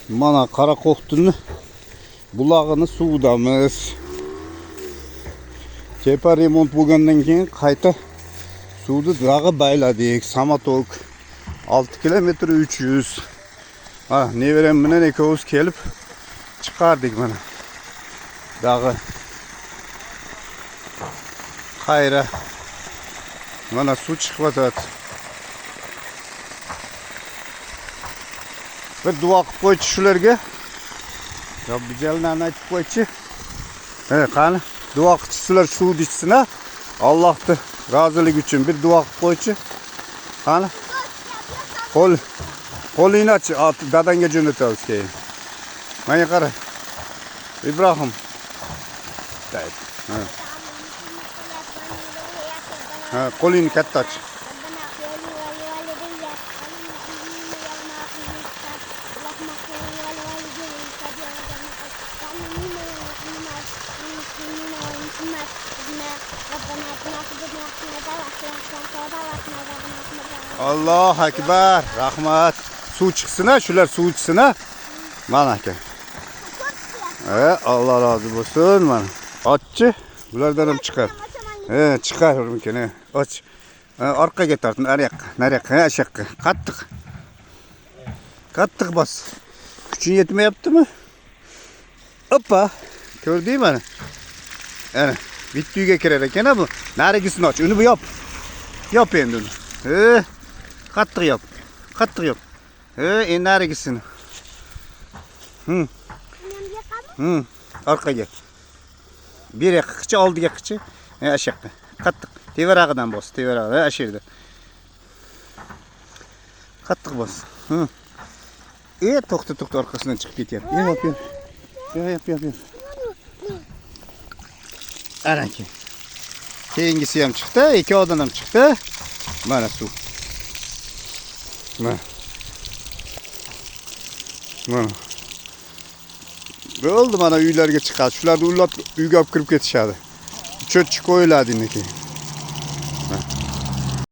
Mana Qaraqo'qtinni bulog'ini suvdamiz. Tepa remont bo'lgandan keyin qayta suvni dag'i bayladik. Samatok 6 kilometr 300. Ha, nevarem bilan ikkovimiz kelib chiqardik mana. Dag'i qayra mana suv chiqyapti. Bir duo qilib qo'ychi shularga. Robbijallarni aytib qo'ychi. Qani duo qilchilar suv ichsin-a. Allohning roziligi uchun bir duo qilib qo'ychi. Qani qo'lingni och, dadangga jo'natamiz keyin. Menga qara. Ibrohim. Qo'lingni katta och. Allohu akbar. Rahmat. Suv chiqsin-a, shular suv ichsin-a. Mana aka. Allah razı bo'lsin mana. Ochchi. Bulardan ham chiqar. Chiqar mumkin. Och. Orqaga tortin, nariyoqqa, ashaqqa. Qattiq bos. Kuching yetmayaptimi? Hoppa. Ko'rdingmi mana? Ana, bitta uyga kirar ekan bu. Narigisini och. Uni bu yop. Yop endi uni. Qattiq yop. Endi narigisini. Orqaga. Bir yoqqa, oldiga qilchi. Ashaqqa. Qattiq. Tevarag'idan bos, tevarag'i ashirdi. Qattiq bos. To'xta orqasidan chiqib ketyapti. Yop. Aranki. Keyingisi ham chiqdi, ikki odam ham chiqdi. Mana suv. Mana. Bo'ldi mana uylarga chiqadi. Shularni ullab uyga olib kirib ketishadi. Cho'tchi qo'yiladi keyin.